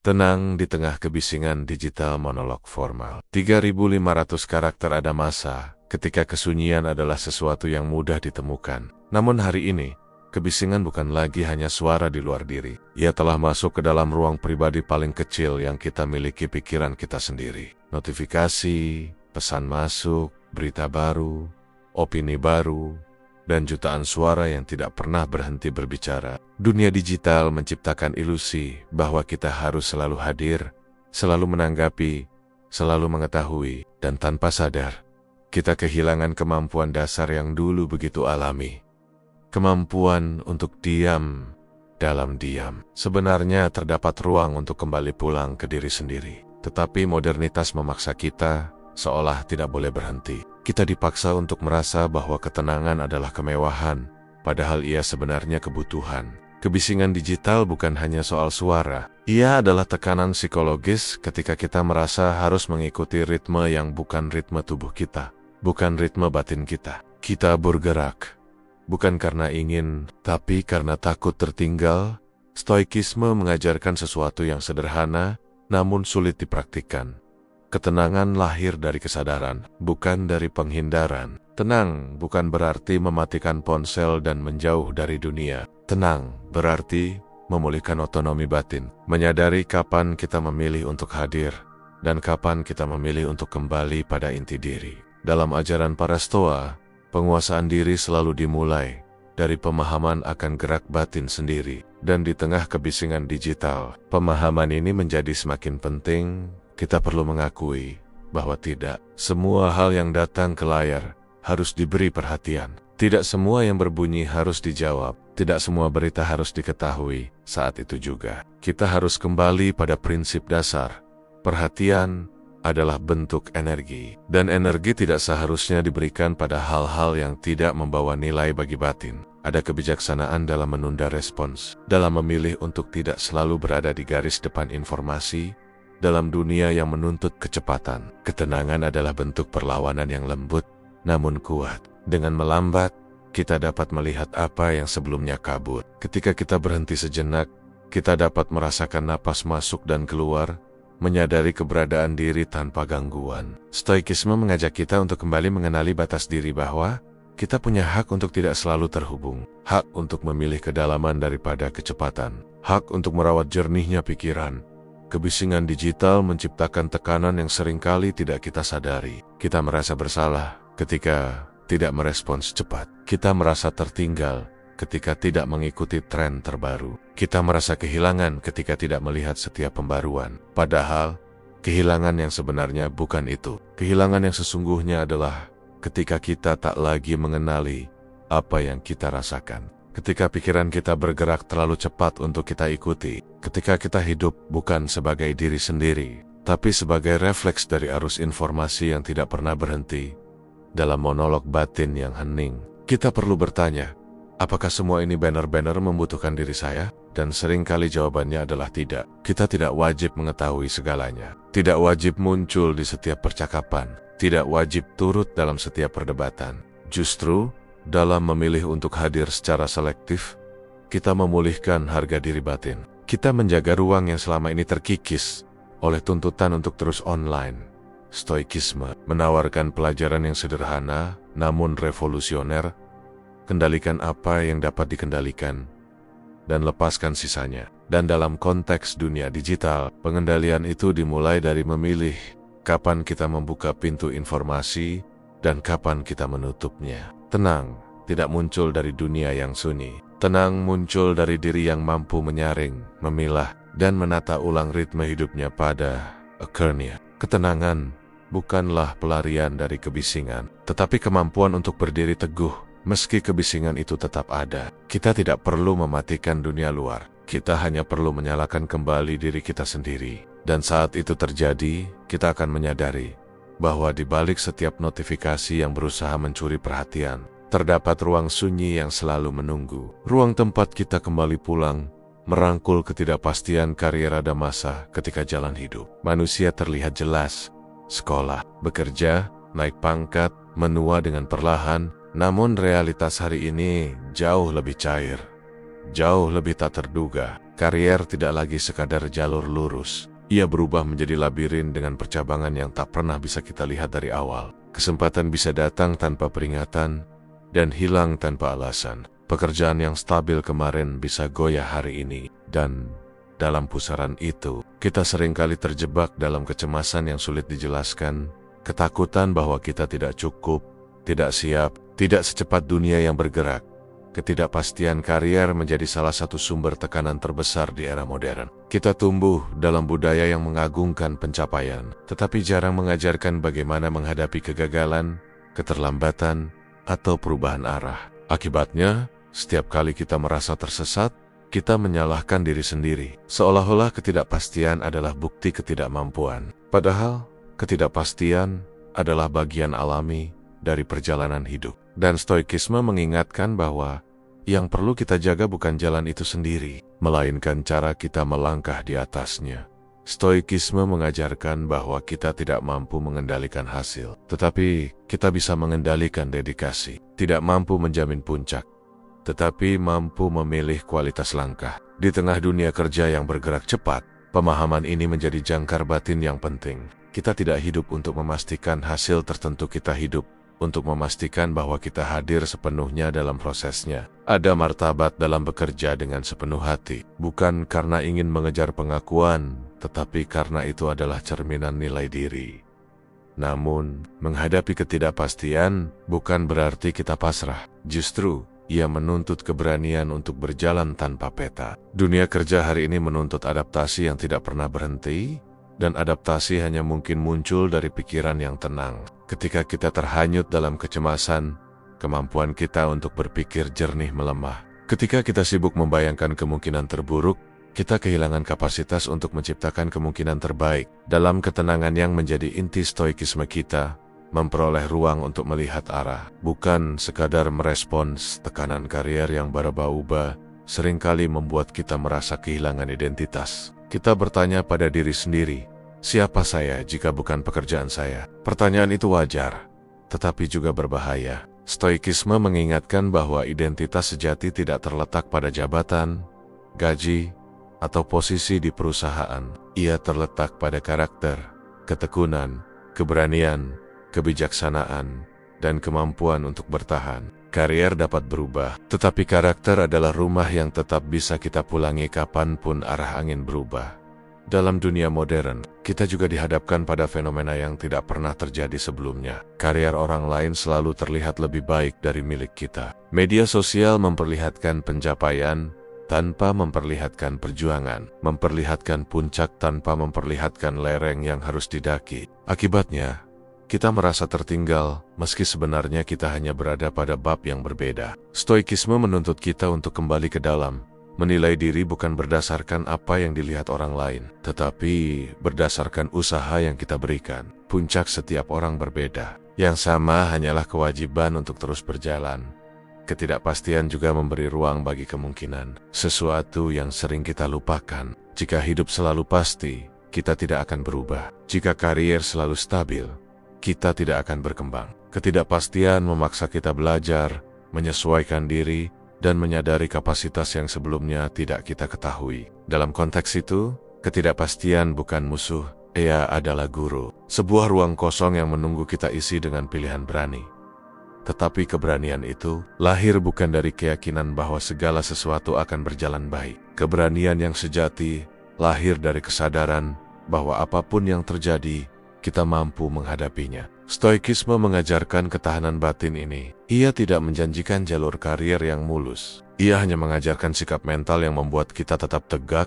Tenang di tengah kebisingan digital monolog formal. 3.500 karakter ada masa ketika kesunyian adalah sesuatu yang mudah ditemukan. Namun hari ini, kebisingan bukan lagi hanya suara di luar diri. Ia telah masuk ke dalam ruang pribadi paling kecil yang kita miliki, pikiran kita sendiri. Notifikasi, pesan masuk, berita baru, opini baru, dan jutaan suara yang tidak pernah berhenti berbicara. Dunia digital menciptakan ilusi bahwa kita harus selalu hadir, selalu menanggapi, selalu mengetahui, dan tanpa sadar, kita kehilangan kemampuan dasar yang dulu begitu alami. Kemampuan untuk diam dalam diam. Sebenarnya terdapat ruang untuk kembali pulang ke diri sendiri. Tetapi modernitas memaksa kita seolah tidak boleh berhenti. Kita dipaksa untuk merasa bahwa ketenangan adalah kemewahan, padahal ia sebenarnya kebutuhan. Kebisingan digital bukan hanya soal suara. Ia adalah tekanan psikologis ketika kita merasa harus mengikuti ritme yang bukan ritme tubuh kita, bukan ritme batin kita. Kita bergerak, bukan karena ingin, tapi karena takut tertinggal. Stoikisme mengajarkan sesuatu yang sederhana, namun sulit dipraktikkan. Ketenangan lahir dari kesadaran, bukan dari penghindaran. Tenang bukan berarti mematikan ponsel dan menjauh dari dunia. Tenang berarti memulihkan otonomi batin, menyadari kapan kita memilih untuk hadir, dan kapan kita memilih untuk kembali pada inti diri. Dalam ajaran para Stoa, penguasaan diri selalu dimulai dari pemahaman akan gerak batin sendiri. Dan di tengah kebisingan digital, pemahaman ini menjadi semakin penting. Kita perlu mengakui bahwa tidak semua hal yang datang ke layar harus diberi perhatian. Tidak semua yang berbunyi harus dijawab. Tidak semua berita harus diketahui. Saat itu juga, kita harus kembali pada prinsip dasar. Perhatian adalah bentuk energi. Dan energi tidak seharusnya diberikan pada hal-hal yang tidak membawa nilai bagi batin. Ada kebijaksanaan dalam menunda respons, dalam memilih untuk tidak selalu berada di garis depan informasi. Dalam dunia yang menuntut kecepatan, ketenangan adalah bentuk perlawanan yang lembut, namun kuat. Dengan melambat, kita dapat melihat apa yang sebelumnya kabur. Ketika kita berhenti sejenak, kita dapat merasakan napas masuk dan keluar, menyadari keberadaan diri tanpa gangguan. Stoikisme mengajak kita untuk kembali mengenali batas diri, bahwa kita punya hak untuk tidak selalu terhubung, hak untuk memilih kedalaman daripada kecepatan, hak untuk merawat jernihnya pikiran. Kebisingan digital menciptakan tekanan yang seringkali tidak kita sadari. Kita merasa bersalah ketika tidak merespons cepat. Kita merasa tertinggal ketika tidak mengikuti tren terbaru. Kita merasa kehilangan ketika tidak melihat setiap pembaruan. Padahal, kehilangan yang sebenarnya bukan itu. Kehilangan yang sesungguhnya adalah ketika kita tak lagi mengenali apa yang kita rasakan. Ketika pikiran kita bergerak terlalu cepat untuk kita ikuti. Ketika kita hidup bukan sebagai diri sendiri, tapi sebagai refleks dari arus informasi yang tidak pernah berhenti. Dalam monolog batin yang hening, kita perlu bertanya, apakah semua ini benar-benar membutuhkan diri saya? Dan seringkali jawabannya adalah tidak. Kita tidak wajib mengetahui segalanya. Tidak wajib muncul di setiap percakapan. Tidak wajib turut dalam setiap perdebatan. Justru, dalam memilih untuk hadir secara selektif, kita memulihkan harga diri batin. Kita menjaga ruang yang selama ini terkikis oleh tuntutan untuk terus online. Stoikisme menawarkan pelajaran yang sederhana namun revolusioner. Kendalikan apa yang dapat dikendalikan dan lepaskan sisanya. Dan dalam konteks dunia digital, pengendalian itu dimulai dari memilih kapan kita membuka pintu informasi dan kapan kita menutupnya. Tenang tidak muncul dari dunia yang sunyi. Tenang muncul dari diri yang mampu menyaring, memilah, dan menata ulang ritme hidupnya pada akhirnya. Ketenangan bukanlah pelarian dari kebisingan, tetapi kemampuan untuk berdiri teguh meski kebisingan itu tetap ada. Kita tidak perlu mematikan dunia luar. Kita hanya perlu menyalakan kembali diri kita sendiri. Dan saat itu terjadi, kita akan menyadari bahwa di balik setiap notifikasi yang berusaha mencuri perhatian, terdapat ruang sunyi yang selalu menunggu. Ruang tempat kita kembali pulang, merangkul ketidakpastian karier ada masa ketika jalan hidup. Manusia terlihat jelas, sekolah, bekerja, naik pangkat, menua dengan perlahan, namun realitas hari ini jauh lebih cair, jauh lebih tak terduga. Karier tidak lagi sekadar jalur lurus. Ia berubah menjadi labirin dengan percabangan yang tak pernah bisa kita lihat dari awal. Kesempatan bisa datang tanpa peringatan dan hilang tanpa alasan. Pekerjaan yang stabil kemarin bisa goyah hari ini. Dan dalam pusaran itu, kita seringkali terjebak dalam kecemasan yang sulit dijelaskan, ketakutan bahwa kita tidak cukup, tidak siap, tidak secepat dunia yang bergerak. Ketidakpastian karier menjadi salah satu sumber tekanan terbesar di era modern. Kita tumbuh dalam budaya yang mengagungkan pencapaian, tetapi jarang mengajarkan bagaimana menghadapi kegagalan, keterlambatan, atau perubahan arah. Akibatnya, setiap kali kita merasa tersesat, kita menyalahkan diri sendiri, seolah-olah ketidakpastian adalah bukti ketidakmampuan. Padahal, ketidakpastian adalah bagian alami dari perjalanan hidup. Dan stoikisme mengingatkan bahwa yang perlu kita jaga bukan jalan itu sendiri, melainkan cara kita melangkah di atasnya. Stoikisme mengajarkan bahwa kita tidak mampu mengendalikan hasil, tetapi kita bisa mengendalikan dedikasi. Tidak mampu menjamin puncak, tetapi mampu memilih kualitas langkah. Di tengah dunia kerja yang bergerak cepat, pemahaman ini menjadi jangkar batin yang penting. Kita tidak hidup untuk memastikan hasil tertentu, kita hidup untuk memastikan bahwa kita hadir sepenuhnya dalam prosesnya. Ada martabat dalam bekerja dengan sepenuh hati, bukan karena ingin mengejar pengakuan, tetapi karena itu adalah cerminan nilai diri. Namun, menghadapi ketidakpastian bukan berarti kita pasrah. Justru, ia menuntut keberanian untuk berjalan tanpa peta. Dunia kerja hari ini menuntut adaptasi yang tidak pernah berhenti, dan adaptasi hanya mungkin muncul dari pikiran yang tenang. Ketika kita terhanyut dalam kecemasan, kemampuan kita untuk berpikir jernih melemah. Ketika kita sibuk membayangkan kemungkinan terburuk, kita kehilangan kapasitas untuk menciptakan kemungkinan terbaik. Dalam ketenangan yang menjadi inti stoikisme kita, memperoleh ruang untuk melihat arah, bukan sekadar merespons tekanan karier yang berubah-ubah, seringkali membuat kita merasa kehilangan identitas. Kita bertanya pada diri sendiri, siapa saya jika bukan pekerjaan saya? Pertanyaan itu wajar, tetapi juga berbahaya. Stoikisme mengingatkan bahwa identitas sejati tidak terletak pada jabatan, gaji, atau posisi di perusahaan. Ia terletak pada karakter, ketekunan, keberanian, kebijaksanaan, dan kemampuan untuk bertahan. Karier dapat berubah, tetapi karakter adalah rumah yang tetap bisa kita pulangi kapanpun arah angin berubah. Dalam dunia modern, kita juga dihadapkan pada fenomena yang tidak pernah terjadi sebelumnya. Karier orang lain selalu terlihat lebih baik dari milik kita. Media sosial memperlihatkan pencapaian tanpa memperlihatkan perjuangan, memperlihatkan puncak tanpa memperlihatkan lereng yang harus didaki. Akibatnya, kita merasa tertinggal, meski sebenarnya kita hanya berada pada bab yang berbeda. Stoikisme menuntut kita untuk kembali ke dalam, menilai diri bukan berdasarkan apa yang dilihat orang lain, tetapi berdasarkan usaha yang kita berikan. Puncak setiap orang berbeda. Yang sama hanyalah kewajiban untuk terus berjalan. Ketidakpastian juga memberi ruang bagi kemungkinan, sesuatu yang sering kita lupakan. Jika hidup selalu pasti, kita tidak akan berubah. Jika karier selalu stabil, kita tidak akan berkembang. Ketidakpastian memaksa kita belajar, menyesuaikan diri, dan menyadari kapasitas yang sebelumnya tidak kita ketahui. Dalam konteks itu, ketidakpastian bukan musuh, ia adalah guru. Sebuah ruang kosong yang menunggu kita isi dengan pilihan berani. Tetapi keberanian itu lahir bukan dari keyakinan bahwa segala sesuatu akan berjalan baik. Keberanian yang sejati lahir dari kesadaran bahwa apapun yang terjadi, kita mampu menghadapinya. Stoikisme mengajarkan ketahanan batin ini. Ia tidak menjanjikan jalur karier yang mulus. Ia hanya mengajarkan sikap mental yang membuat kita tetap tegak,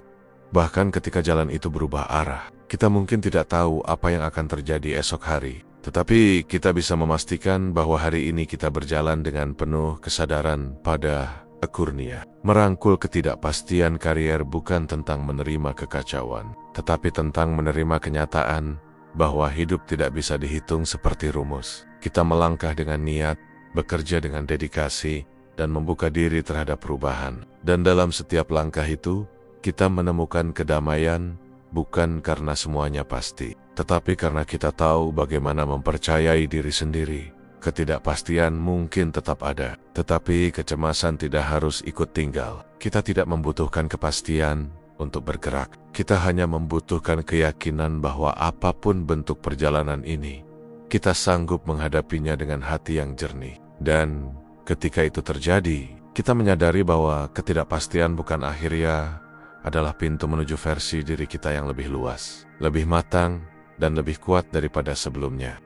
bahkan ketika jalan itu berubah arah. Kita mungkin tidak tahu apa yang akan terjadi esok hari, tetapi kita bisa memastikan bahwa hari ini kita berjalan dengan penuh kesadaran pada akurnia. Merangkul ketidakpastian karier bukan tentang menerima kekacauan, tetapi tentang menerima kenyataan bahwa hidup tidak bisa dihitung seperti rumus. Kita melangkah dengan niat, bekerja dengan dedikasi, dan membuka diri terhadap perubahan. Dan dalam setiap langkah itu, kita menemukan kedamaian, bukan karena semuanya pasti, tetapi karena kita tahu bagaimana mempercayai diri sendiri. Ketidakpastian mungkin tetap ada, tetapi kecemasan tidak harus ikut tinggal. Kita tidak membutuhkan kepastian, untuk bergerak. Kita hanya membutuhkan keyakinan bahwa apapun bentuk perjalanan ini, kita sanggup menghadapinya dengan hati yang jernih. Dan ketika itu terjadi, kita menyadari bahwa ketidakpastian bukan akhirnya adalah pintu menuju versi diri kita yang lebih luas, lebih matang, dan lebih kuat daripada sebelumnya.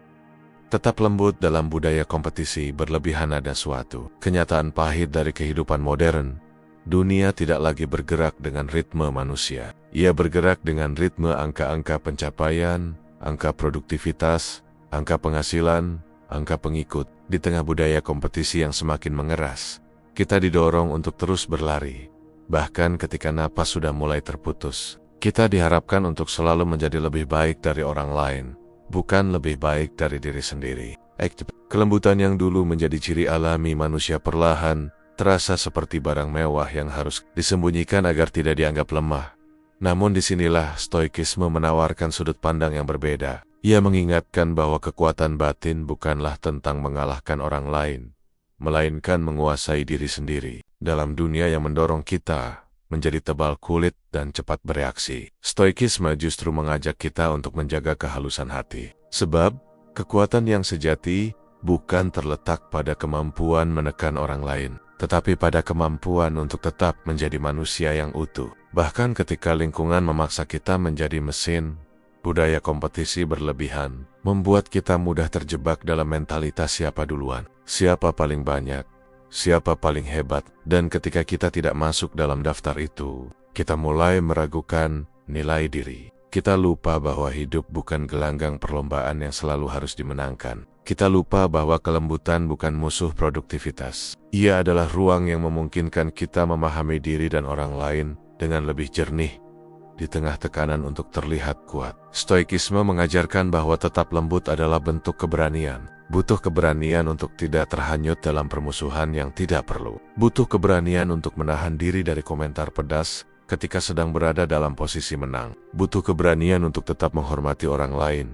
Tetap lembut dalam budaya kompetisi berlebihan ada suatu kenyataan pahit dari kehidupan modern. Dunia tidak lagi bergerak dengan ritme manusia. Ia bergerak dengan ritme angka-angka pencapaian, angka produktivitas, angka penghasilan, angka pengikut. Di tengah budaya kompetisi yang semakin mengeras, kita didorong untuk terus berlari. Bahkan ketika napas sudah mulai terputus, kita diharapkan untuk selalu menjadi lebih baik dari orang lain, bukan lebih baik dari diri sendiri. Kelembutan yang dulu menjadi ciri alami manusia perlahan terasa seperti barang mewah yang harus disembunyikan agar tidak dianggap lemah. Namun disinilah stoikisme menawarkan sudut pandang yang berbeda. Ia mengingatkan bahwa kekuatan batin bukanlah tentang mengalahkan orang lain, melainkan menguasai diri sendiri. Dalam dunia yang mendorong kita menjadi tebal kulit dan cepat bereaksi, stoikisme justru mengajak kita untuk menjaga kehalusan hati. Sebab, kekuatan yang sejati bukan terletak pada kemampuan menekan orang lain, tetapi pada kemampuan untuk tetap menjadi manusia yang utuh. Bahkan ketika lingkungan memaksa kita menjadi mesin, budaya kompetisi berlebihan membuat kita mudah terjebak dalam mentalitas siapa duluan, siapa paling banyak, siapa paling hebat. Dan ketika kita tidak masuk dalam daftar itu, kita mulai meragukan nilai diri. Kita lupa bahwa hidup bukan gelanggang perlombaan yang selalu harus dimenangkan. Kita lupa bahwa kelembutan bukan musuh produktivitas. Ia adalah ruang yang memungkinkan kita memahami diri dan orang lain dengan lebih jernih di tengah tekanan untuk terlihat kuat. Stoikisme mengajarkan bahwa tetap lembut adalah bentuk keberanian. Butuh keberanian untuk tidak terhanyut dalam permusuhan yang tidak perlu. Butuh keberanian untuk menahan diri dari komentar pedas ketika sedang berada dalam posisi menang. Butuh keberanian untuk tetap menghormati orang lain,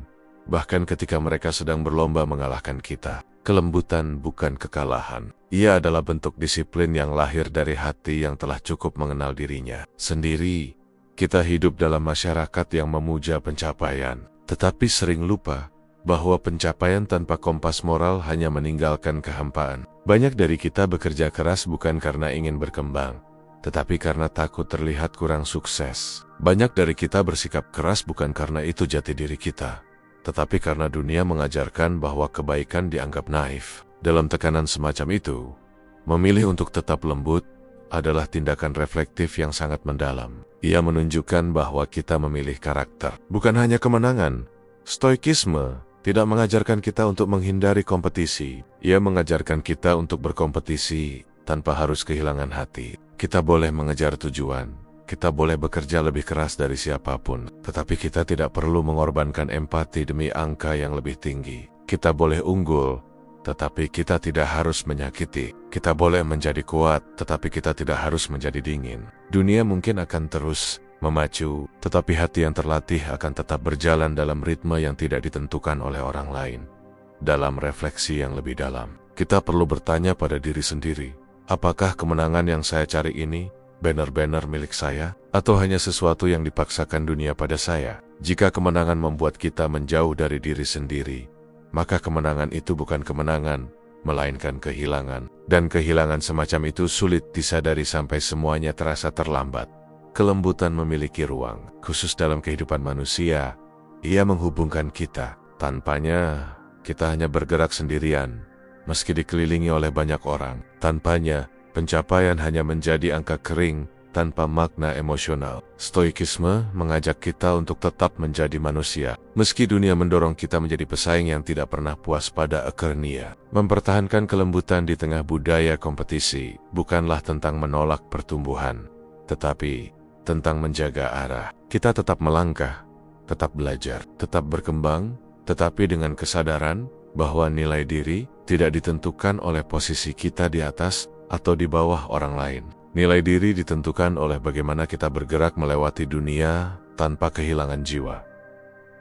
bahkan ketika mereka sedang berlomba mengalahkan kita. Kelembutan bukan kekalahan. Ia adalah bentuk disiplin yang lahir dari hati yang telah cukup mengenal dirinya sendiri. Kita hidup dalam masyarakat yang memuja pencapaian, tetapi sering lupa bahwa pencapaian tanpa kompas moral hanya meninggalkan kehampaan. Banyak dari kita bekerja keras bukan karena ingin berkembang, tetapi karena takut terlihat kurang sukses. Banyak dari kita bersikap keras bukan karena itu jati diri kita, tetapi karena dunia mengajarkan bahwa kebaikan dianggap naif. Dalam tekanan semacam itu, memilih untuk tetap lembut adalah tindakan reflektif yang sangat mendalam. Ia menunjukkan bahwa kita memilih karakter, bukan hanya kemenangan. Stoikisme tidak mengajarkan kita untuk menghindari kompetisi. Ia mengajarkan kita untuk berkompetisi tanpa harus kehilangan hati. Kita boleh mengejar tujuan, kita boleh bekerja lebih keras dari siapapun, tetapi kita tidak perlu mengorbankan empati demi angka yang lebih tinggi. Kita boleh unggul, tetapi kita tidak harus menyakiti. Kita boleh menjadi kuat, tetapi kita tidak harus menjadi dingin. Dunia mungkin akan terus memacu, tetapi hati yang terlatih akan tetap berjalan dalam ritme yang tidak ditentukan oleh orang lain. Dalam refleksi yang lebih dalam, kita perlu bertanya pada diri sendiri, apakah kemenangan yang saya cari ini benar-benar milik saya, atau hanya sesuatu yang dipaksakan dunia pada saya? Jika kemenangan membuat kita menjauh dari diri sendiri, maka kemenangan itu bukan kemenangan, melainkan kehilangan. Dan kehilangan semacam itu sulit disadari sampai semuanya terasa terlambat. Kelembutan memiliki ruang khusus dalam kehidupan manusia. Ia menghubungkan kita. Tanpanya, kita hanya bergerak sendirian, meski dikelilingi oleh banyak orang. Tanpanya, pencapaian hanya menjadi angka kering tanpa makna emosional. Stoikisme mengajak kita untuk tetap menjadi manusia, meski dunia mendorong kita menjadi pesaing yang tidak pernah puas pada akhirnya. Mempertahankan kelembutan di tengah budaya kompetisi bukanlah tentang menolak pertumbuhan, tetapi tentang menjaga arah. Kita tetap melangkah, tetap belajar, tetap berkembang, tetapi dengan kesadaran bahwa nilai diri tidak ditentukan oleh posisi kita di atas atau di bawah orang lain. Nilai diri ditentukan oleh bagaimana kita bergerak melewati dunia tanpa kehilangan jiwa.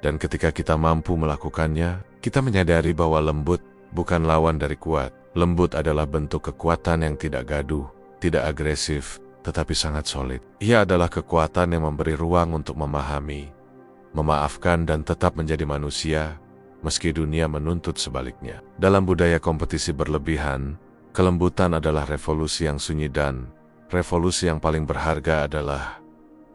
Dan ketika kita mampu melakukannya, kita menyadari bahwa lembut bukan lawan dari kuat. Lembut adalah bentuk kekuatan yang tidak gaduh, tidak agresif, tetapi sangat solid. Ia adalah kekuatan yang memberi ruang untuk memahami, memaafkan, dan tetap menjadi manusia, meski dunia menuntut sebaliknya. Dalam budaya kompetisi berlebihan, kelembutan adalah revolusi yang sunyi, dan revolusi yang paling berharga adalah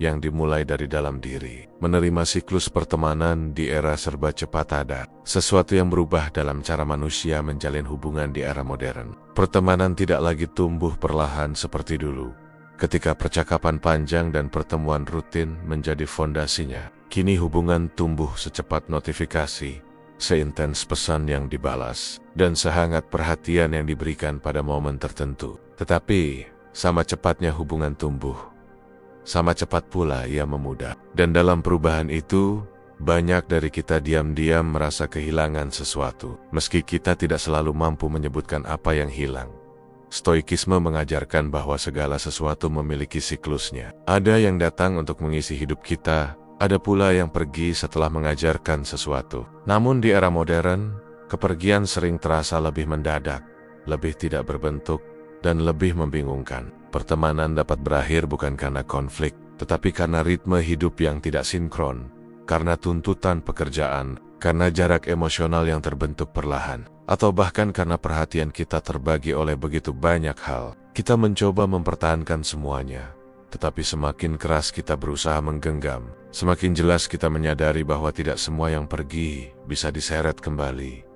yang dimulai dari dalam diri. Menerima siklus pertemanan di era serba cepat ada sesuatu yang berubah dalam cara manusia menjalin hubungan di era modern. Pertemanan tidak lagi tumbuh perlahan seperti dulu, ketika percakapan panjang dan pertemuan rutin menjadi fondasinya. Kini hubungan tumbuh secepat notifikasi, seintens pesan yang dibalas, dan sehangat perhatian yang diberikan pada momen tertentu. Tetapi, sama cepatnya hubungan tumbuh, sama cepat pula ia memudar. Dan dalam perubahan itu, banyak dari kita diam-diam merasa kehilangan sesuatu, meski kita tidak selalu mampu menyebutkan apa yang hilang. Stoikisme mengajarkan bahwa segala sesuatu memiliki siklusnya. Ada yang datang untuk mengisi hidup kita, ada pula yang pergi setelah mengajarkan sesuatu. Namun di era modern, kepergian sering terasa lebih mendadak, lebih tidak berbentuk, dan lebih membingungkan. Pertemanan dapat berakhir bukan karena konflik, tetapi karena ritme hidup yang tidak sinkron, karena tuntutan pekerjaan, karena jarak emosional yang terbentuk perlahan, atau bahkan karena perhatian kita terbagi oleh begitu banyak hal. Kita mencoba mempertahankan semuanya, tetapi semakin keras kita berusaha menggenggam, semakin jelas kita menyadari bahwa tidak semua yang pergi bisa diseret kembali.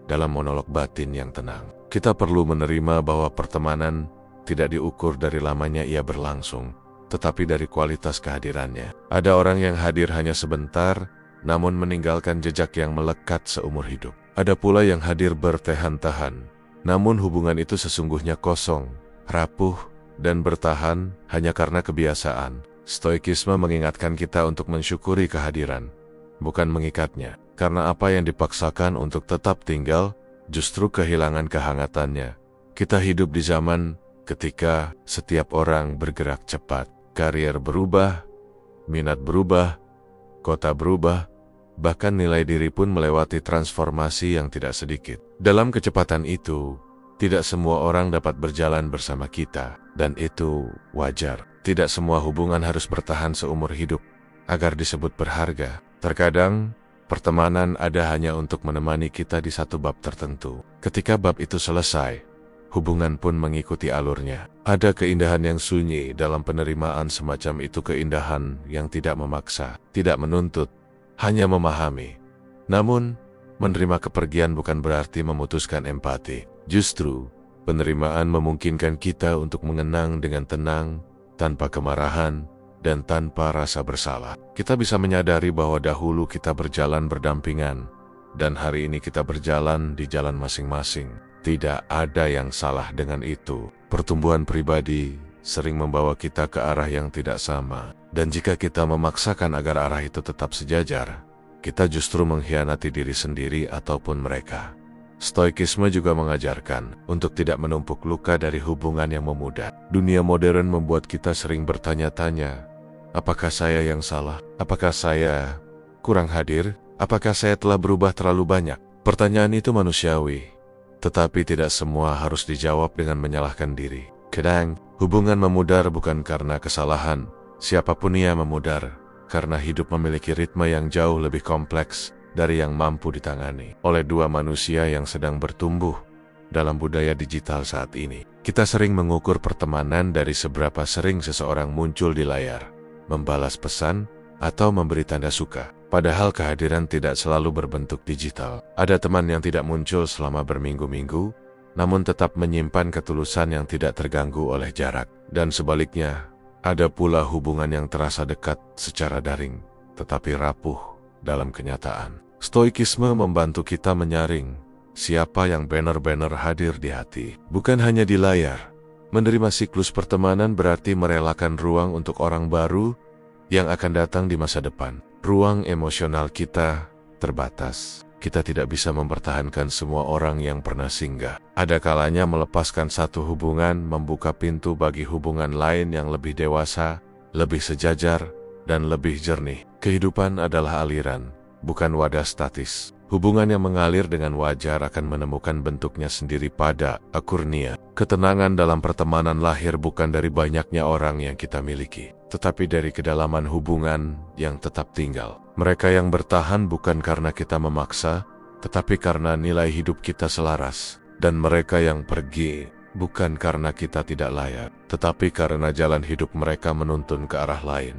Dalam monolog batin yang tenang, kita perlu menerima bahwa pertemanan tidak diukur dari lamanya ia berlangsung, tetapi dari kualitas kehadirannya. Ada orang yang hadir hanya sebentar, namun meninggalkan jejak yang melekat seumur hidup. Ada pula yang hadir bertahan-tahan, namun hubungan itu sesungguhnya kosong, rapuh, dan bertahan hanya karena kebiasaan. Stoikisme mengingatkan kita untuk mensyukuri kehadiran, bukan mengikatnya, karena apa yang dipaksakan untuk tetap tinggal, justru kehilangan kehangatannya. Kita hidup di zaman ketika setiap orang bergerak cepat, karier berubah, minat berubah, kota berubah, bahkan nilai diri pun melewati transformasi yang tidak sedikit. Dalam kecepatan itu, tidak semua orang dapat berjalan bersama kita, dan itu wajar. Tidak semua hubungan harus bertahan seumur hidup agar disebut berharga. Terkadang, pertemanan ada hanya untuk menemani kita di satu bab tertentu. Ketika bab itu selesai, hubungan pun mengikuti alurnya. Ada keindahan yang sunyi dalam penerimaan semacam itu, keindahan yang tidak memaksa, tidak menuntut, hanya memahami. Namun, menerima kepergian bukan berarti memutuskan empati. Justru, penerimaan memungkinkan kita untuk mengenang dengan tenang, tanpa kemarahan, dan tanpa rasa bersalah. Kita bisa menyadari bahwa dahulu kita berjalan berdampingan, dan hari ini kita berjalan di jalan masing-masing. Tidak ada yang salah dengan itu. Pertumbuhan pribadi sering membawa kita ke arah yang tidak sama. Dan jika kita memaksakan agar arah itu tetap sejajar, kita justru mengkhianati diri sendiri ataupun mereka. Stoikisme juga mengajarkan untuk tidak menumpuk luka dari hubungan yang memudar. Dunia modern membuat kita sering bertanya-tanya, apakah saya yang salah? Apakah saya kurang hadir? Apakah saya telah berubah terlalu banyak? Pertanyaan itu manusiawi, tetapi tidak semua harus dijawab dengan menyalahkan diri. Kadang, hubungan memudar bukan karena kesalahan siapapun ia memudar, karena hidup memiliki ritme yang jauh lebih kompleks dari yang mampu ditangani oleh dua manusia yang sedang bertumbuh. Dalam budaya digital saat ini, kita sering mengukur pertemanan dari seberapa sering seseorang muncul di layar, membalas pesan, atau memberi tanda suka. Padahal kehadiran tidak selalu berbentuk digital. Ada teman yang tidak muncul selama berminggu-minggu, namun tetap menyimpan ketulusan yang tidak terganggu oleh jarak. Dan sebaliknya, ada pula hubungan yang terasa dekat secara daring, tetapi rapuh dalam kenyataan. Stoikisme membantu kita menyaring siapa yang benar-benar hadir di hati, bukan hanya di layar. Menerima siklus pertemanan berarti merelakan ruang untuk orang baru yang akan datang di masa depan. Ruang emosional kita terbatas. Kita tidak bisa mempertahankan semua orang yang pernah singgah. Ada kalanya melepaskan satu hubungan membuka pintu bagi hubungan lain yang lebih dewasa, lebih sejajar, dan lebih jernih. Kehidupan adalah aliran, bukan wadah statis. Hubungan yang mengalir dengan wajar akan menemukan bentuknya sendiri pada akurnia. Ketenangan dalam pertemanan lahir bukan dari banyaknya orang yang kita miliki, tetapi dari kedalaman hubungan yang tetap tinggal. Mereka yang bertahan bukan karena kita memaksa, tetapi karena nilai hidup kita selaras. Dan mereka yang pergi bukan karena kita tidak layak, tetapi karena jalan hidup mereka menuntun ke arah lain.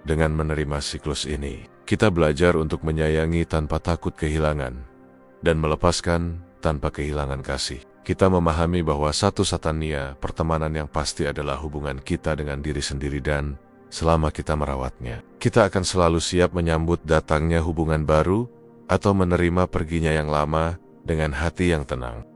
Dengan menerima siklus ini, kita belajar untuk menyayangi tanpa takut kehilangan, dan melepaskan tanpa kehilangan kasih. Kita memahami bahwa satu-satunya pertemanan yang pasti adalah hubungan kita dengan diri sendiri, dan selama kita merawatnya, kita akan selalu siap menyambut datangnya hubungan baru atau menerima perginya yang lama dengan hati yang tenang.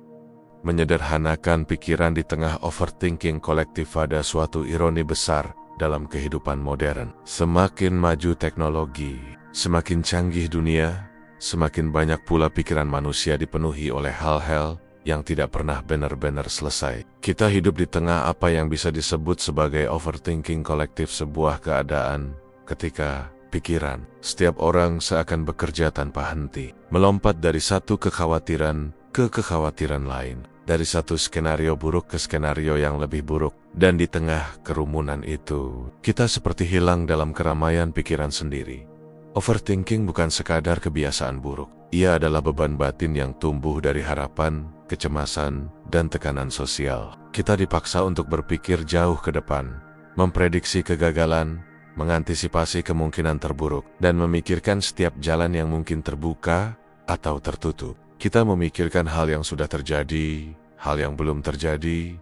Menyederhanakan pikiran di tengah overthinking kolektif ada suatu ironi besar dalam kehidupan modern. Semakin maju teknologi, semakin canggih dunia, semakin banyak pula pikiran manusia dipenuhi oleh hal-hal yang tidak pernah benar-benar selesai. Kita hidup di tengah apa yang bisa disebut sebagai overthinking kolektif, sebuah keadaan ketika pikiran setiap orang seakan bekerja tanpa henti, melompat dari satu kekhawatiran ke kekhawatiran lain, dari satu skenario buruk ke skenario yang lebih buruk. Dan di tengah kerumunan itu, kita seperti hilang dalam keramaian pikiran sendiri. Overthinking bukan sekadar kebiasaan buruk. Ia adalah beban batin yang tumbuh dari harapan, kecemasan, dan tekanan sosial. Kita dipaksa untuk berpikir jauh ke depan, memprediksi kegagalan, mengantisipasi kemungkinan terburuk, dan memikirkan setiap jalan yang mungkin terbuka atau tertutup. Kita memikirkan hal yang sudah terjadi, hal yang belum terjadi,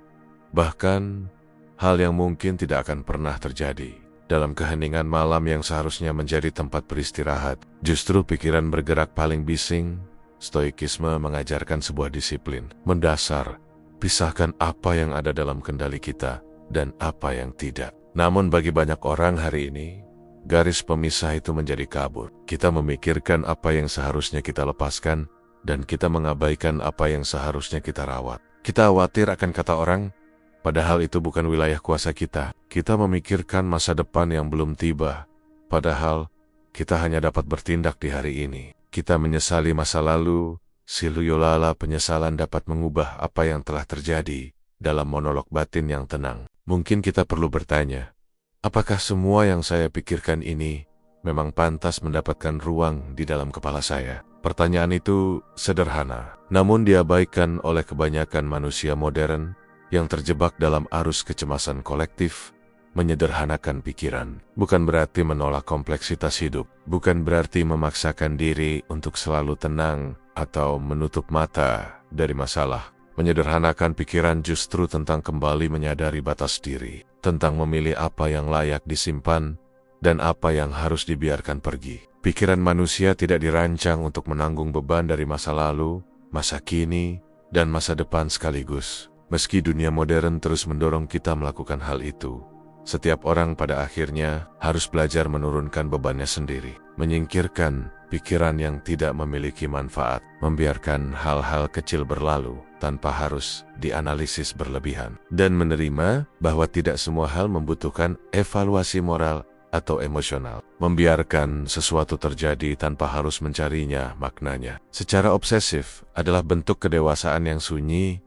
bahkan hal yang mungkin tidak akan pernah terjadi. Dalam keheningan malam yang seharusnya menjadi tempat beristirahat, justru pikiran bergerak paling bising. Stoikisme mengajarkan sebuah disiplin mendasar, pisahkan apa yang ada dalam kendali kita dan apa yang tidak. Namun bagi banyak orang hari ini, garis pemisah itu menjadi kabur. Kita memikirkan apa yang seharusnya kita lepaskan, dan kita mengabaikan apa yang seharusnya kita rawat. Kita khawatir akan kata orang, padahal itu bukan wilayah kuasa kita. Kita memikirkan masa depan yang belum tiba, padahal kita hanya dapat bertindak di hari ini. Kita menyesali masa lalu, siluyolala penyesalan dapat mengubah apa yang telah terjadi dalam monolog batin yang tenang. Mungkin kita perlu bertanya, apakah semua yang saya pikirkan ini memang pantas mendapatkan ruang di dalam kepala saya? Pertanyaan itu sederhana, namun diabaikan oleh kebanyakan manusia modern yang terjebak dalam arus kecemasan kolektif. Menyederhanakan pikiran bukan berarti menolak kompleksitas hidup, bukan berarti memaksakan diri untuk selalu tenang atau menutup mata dari masalah. Menyederhanakan pikiran justru tentang kembali menyadari batas diri, tentang memilih apa yang layak disimpan dan apa yang harus dibiarkan pergi. Pikiran manusia tidak dirancang untuk menanggung beban dari masa lalu, masa kini, dan masa depan sekaligus. Meski dunia modern terus mendorong kita melakukan hal itu, setiap orang pada akhirnya harus belajar menurunkan bebannya sendiri, menyingkirkan pikiran yang tidak memiliki manfaat, membiarkan hal-hal kecil berlalu tanpa harus dianalisis berlebihan, dan menerima bahwa tidak semua hal membutuhkan evaluasi moral atau emosional. Membiarkan sesuatu terjadi tanpa harus mencarinya maknanya secara obsesif adalah bentuk kedewasaan yang sunyi.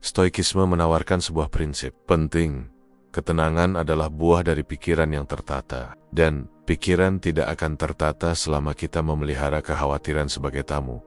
Stoikisme menawarkan sebuah prinsip penting. Ketenangan adalah buah dari pikiran yang tertata, dan pikiran tidak akan tertata selama kita memelihara kekhawatiran sebagai tamu.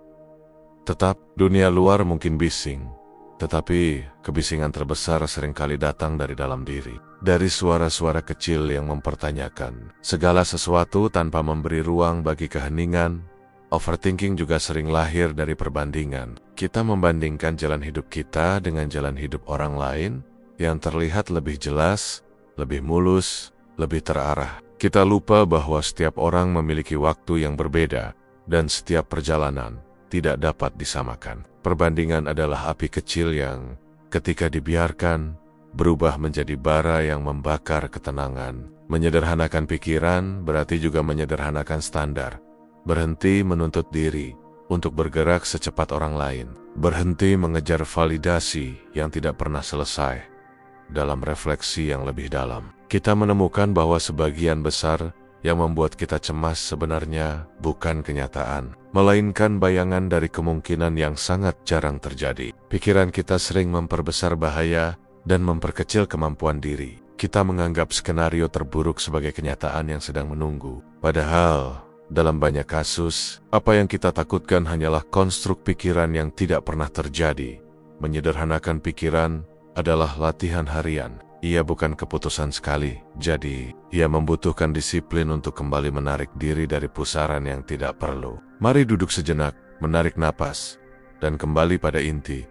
Tetap, dunia luar mungkin bising, tetapi kebisingan terbesar seringkali datang dari dalam diri. Dari suara-suara kecil yang mempertanyakan segala sesuatu tanpa memberi ruang bagi keheningan. Overthinking juga sering lahir dari perbandingan. Kita membandingkan jalan hidup kita dengan jalan hidup orang lain yang terlihat lebih jelas, lebih mulus, lebih terarah. Kita lupa bahwa setiap orang memiliki waktu yang berbeda, dan setiap perjalanan tidak dapat disamakan. Perbandingan adalah api kecil yang, ketika dibiarkan, berubah menjadi bara yang membakar ketenangan. Menyederhanakan pikiran berarti juga menyederhanakan standar. Berhenti menuntut diri untuk bergerak secepat orang lain. Berhenti mengejar validasi yang tidak pernah selesai. Dalam refleksi yang lebih dalam, kita menemukan bahwa sebagian besar Yang membuat kita cemas sebenarnya bukan kenyataan, melainkan bayangan dari kemungkinan yang sangat jarang terjadi. Pikiran kita sering memperbesar bahaya dan memperkecil kemampuan diri. Kita menganggap skenario terburuk sebagai kenyataan yang sedang menunggu. Padahal, dalam banyak kasus, apa yang kita takutkan hanyalah konstruk pikiran yang tidak pernah terjadi. Menyederhanakan pikiran adalah latihan harian. Ia bukan keputusan sekali, jadi ia membutuhkan disiplin untuk kembali menarik diri dari pusaran yang tidak perlu. Mari duduk sejenak, menarik napas, dan kembali pada inti.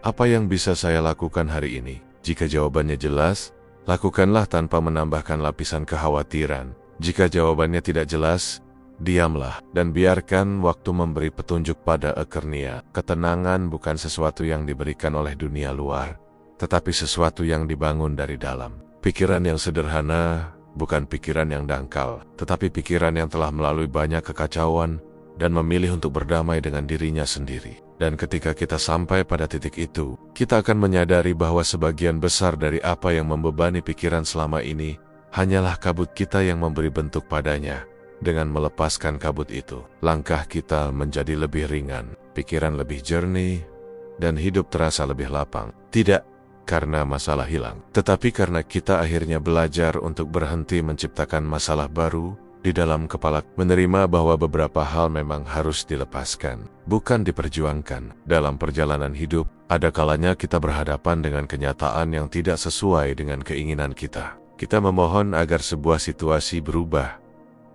Apa yang bisa saya lakukan hari ini? Jika jawabannya jelas, lakukanlah tanpa menambahkan lapisan kekhawatiran. Jika jawabannya tidak jelas, diamlah dan biarkan waktu memberi petunjuk pada akhirnya. Ketenangan bukan sesuatu yang diberikan oleh dunia luar, tetapi sesuatu yang dibangun dari dalam. Pikiran yang sederhana bukan pikiran yang dangkal, tetapi pikiran yang telah melalui banyak kekacauan dan memilih untuk berdamai dengan dirinya sendiri. Dan ketika kita sampai pada titik itu, kita akan menyadari bahwa sebagian besar dari apa yang membebani pikiran selama ini hanyalah kabut kita yang memberi bentuk padanya. Dengan melepaskan kabut itu, langkah kita menjadi lebih ringan, pikiran lebih jernih, dan hidup terasa lebih lapang. Tidak karena masalah hilang, tetapi karena kita akhirnya belajar untuk berhenti menciptakan masalah baru di dalam kepala, menerima bahwa beberapa hal memang harus dilepaskan, bukan diperjuangkan. Dalam perjalanan hidup, ada kalanya kita berhadapan dengan kenyataan yang tidak sesuai dengan keinginan kita. Kita memohon agar sebuah situasi berubah.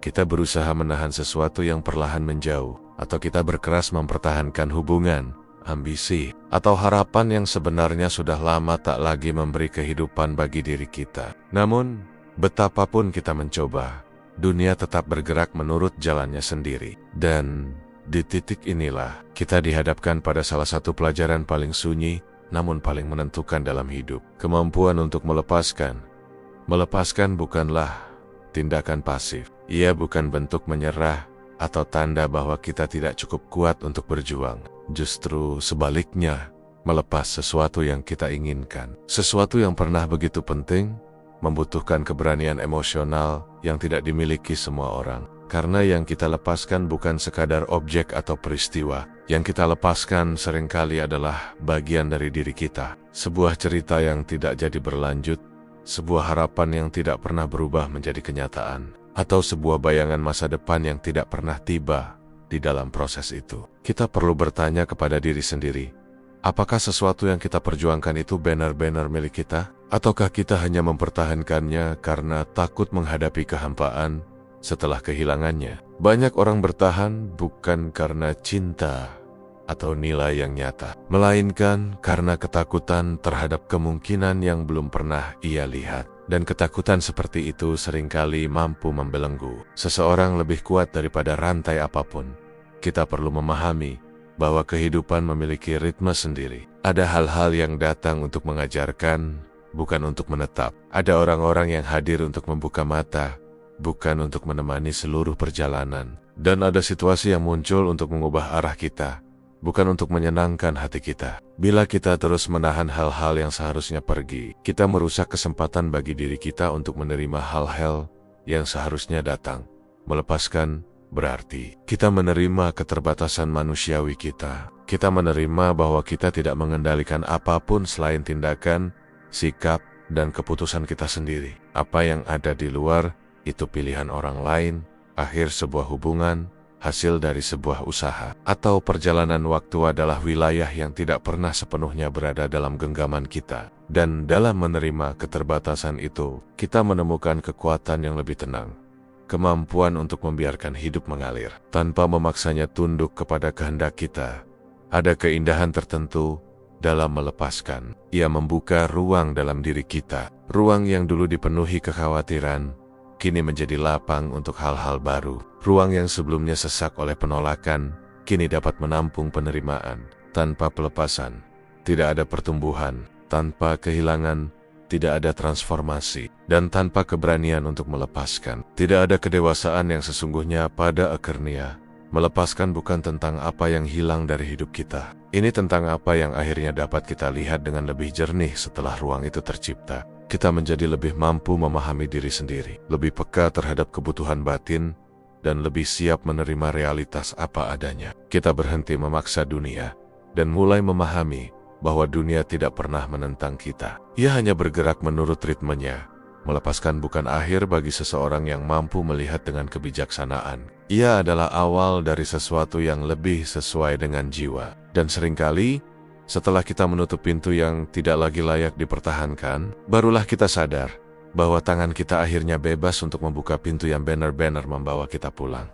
Kita berusaha menahan sesuatu yang perlahan menjauh, atau kita berkeras mempertahankan hubungan, ambisi, atau harapan yang sebenarnya sudah lama tak lagi memberi kehidupan bagi diri kita. Namun, betapapun kita mencoba, dunia tetap bergerak menurut jalannya sendiri. Dan di titik inilah, kita dihadapkan pada salah satu pelajaran paling sunyi, namun paling menentukan dalam hidup. Kemampuan untuk melepaskan. Melepaskan bukanlah tindakan pasif. Ia bukan bentuk menyerah atau tanda bahwa kita tidak cukup kuat untuk berjuang. Justru sebaliknya, melepas sesuatu yang kita inginkan. Sesuatu yang pernah begitu penting, membutuhkan keberanian emosional yang tidak dimiliki semua orang. Karena yang kita lepaskan bukan sekadar objek atau peristiwa. Yang kita lepaskan seringkali adalah bagian dari diri kita. Sebuah cerita yang tidak jadi berlanjut, sebuah harapan yang tidak pernah berubah menjadi kenyataan, atau sebuah bayangan masa depan yang tidak pernah tiba. Di dalam proses itu, kita perlu bertanya kepada diri sendiri, apakah sesuatu yang kita perjuangkan itu benar-benar milik kita? Ataukah kita hanya mempertahankannya karena takut menghadapi kehampaan setelah kehilangannya? Banyak orang bertahan bukan karena cinta atau nilai yang nyata, melainkan karena ketakutan terhadap kemungkinan yang belum pernah ia lihat. Dan ketakutan seperti itu seringkali mampu membelenggu seseorang lebih kuat daripada rantai apapun. Kita perlu memahami bahwa kehidupan memiliki ritme sendiri. Ada hal-hal yang datang untuk mengajarkan, bukan untuk menetap. Ada orang-orang yang hadir untuk membuka mata, bukan untuk menemani seluruh perjalanan. Dan ada situasi yang muncul untuk mengubah arah kita, bukan untuk menyenangkan hati kita. Bila kita terus menahan hal-hal yang seharusnya pergi, kita merusak kesempatan bagi diri kita untuk menerima hal-hal yang seharusnya datang. Melepaskan berarti kita menerima keterbatasan manusiawi kita. Kita menerima bahwa kita tidak mengendalikan apapun selain tindakan, sikap, dan keputusan kita sendiri. Apa yang ada di luar, itu pilihan orang lain, akhir sebuah hubungan, hasil dari sebuah usaha, atau perjalanan waktu adalah wilayah yang tidak pernah sepenuhnya berada dalam genggaman kita. Dan dalam menerima keterbatasan itu, kita menemukan kekuatan yang lebih tenang. Kemampuan untuk membiarkan hidup mengalir, tanpa memaksanya tunduk kepada kehendak kita. Ada keindahan tertentu dalam melepaskan. Ia membuka ruang dalam diri kita. Ruang yang dulu dipenuhi kekhawatiran, kini menjadi lapang untuk hal-hal baru. Ruang yang sebelumnya sesak oleh penolakan, kini dapat menampung penerimaan. Tanpa pelepasan, tidak ada pertumbuhan. Tanpa kehilangan, tidak ada transformasi. Dan tanpa keberanian untuk melepaskan, tidak ada kedewasaan yang sesungguhnya. Pada akhirnya, melepaskan bukan tentang apa yang hilang dari hidup kita. Ini tentang apa yang akhirnya dapat kita lihat dengan lebih jernih setelah ruang itu tercipta. kita menjadi lebih mampu memahami diri sendiri, lebih peka terhadap kebutuhan batin, dan lebih siap menerima realitas apa adanya. Kita berhenti memaksa dunia, dan mulai memahami bahwa dunia tidak pernah menentang kita. Ia hanya bergerak menurut ritmenya. Melepaskan bukan akhir bagi seseorang yang mampu melihat dengan kebijaksanaan. Ia adalah awal dari sesuatu yang lebih sesuai dengan jiwa. Dan seringkali, setelah kita menutup pintu yang tidak lagi layak dipertahankan, barulah kita sadar bahwa tangan kita akhirnya bebas untuk membuka pintu yang benar-benar membawa kita pulang.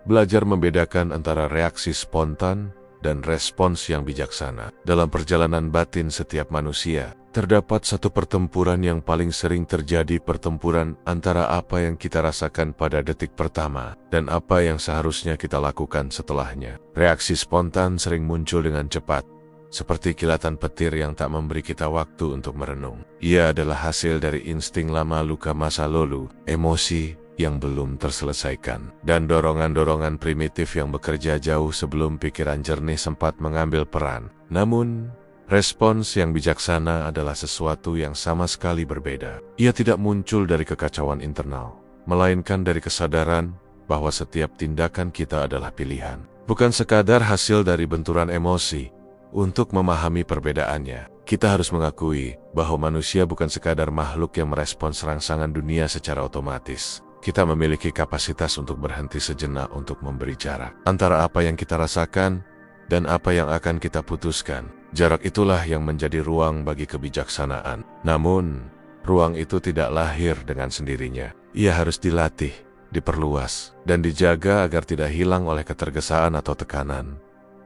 Belajar membedakan antara reaksi spontan dan respons yang bijaksana. Dalam perjalanan batin setiap manusia, terdapat satu pertempuran yang paling sering terjadi, pertempuran antara apa yang kita rasakan pada detik pertama dan apa yang seharusnya kita lakukan setelahnya. Reaksi spontan sering muncul dengan cepat, seperti kilatan petir yang tak memberi kita waktu untuk merenung. Ia adalah hasil dari insting lama luka masa lalu, emosi yang belum terselesaikan, dan dorongan-dorongan primitif yang bekerja jauh sebelum pikiran jernih sempat mengambil peran. Namun, respons yang bijaksana adalah sesuatu yang sama sekali berbeda. Ia tidak muncul dari kekacauan internal, melainkan dari kesadaran bahwa setiap tindakan kita adalah pilihan, bukan sekadar hasil dari benturan emosi. Untuk memahami perbedaannya, kita harus mengakui bahwa manusia bukan sekadar makhluk yang merespons rangsangan dunia secara otomatis. Kita memiliki kapasitas untuk berhenti sejenak untuk memberi jarak antara apa yang kita rasakan dan apa yang akan kita putuskan. Jarak itulah yang menjadi ruang bagi kebijaksanaan. Namun, ruang itu tidak lahir dengan sendirinya. Ia harus dilatih, diperluas, dan dijaga agar tidak hilang oleh ketergesaan atau tekanan.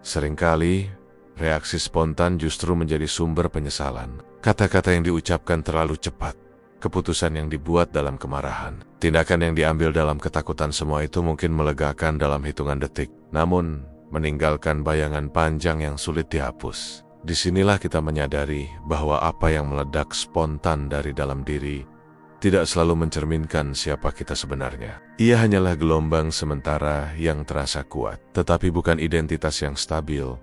Seringkali, reaksi spontan justru menjadi sumber penyesalan. Kata-kata yang diucapkan terlalu cepat, keputusan yang dibuat dalam kemarahan, tindakan yang diambil dalam ketakutan, semua itu mungkin melegakan dalam hitungan detik, namun meninggalkan bayangan panjang yang sulit dihapus. Disinilah kita menyadari bahwa apa yang meledak spontan dari dalam diri tidak selalu mencerminkan siapa kita sebenarnya. Ia hanyalah gelombang sementara yang terasa kuat, tetapi bukan identitas yang stabil.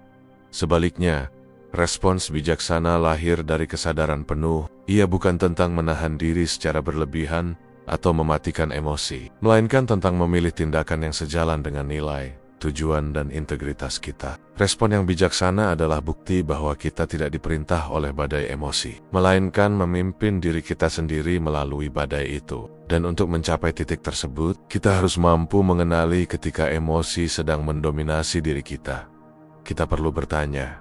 Sebaliknya, respons bijaksana lahir dari kesadaran penuh. Ia bukan tentang menahan diri secara berlebihan atau mematikan emosi, melainkan tentang memilih tindakan yang sejalan dengan nilai, tujuan, dan integritas kita. Respon yang bijaksana adalah bukti bahwa kita tidak diperintah oleh badai emosi, melainkan memimpin diri kita sendiri melalui badai itu. Dan untuk mencapai titik tersebut, kita harus mampu mengenali ketika emosi sedang mendominasi diri kita. Kita perlu bertanya,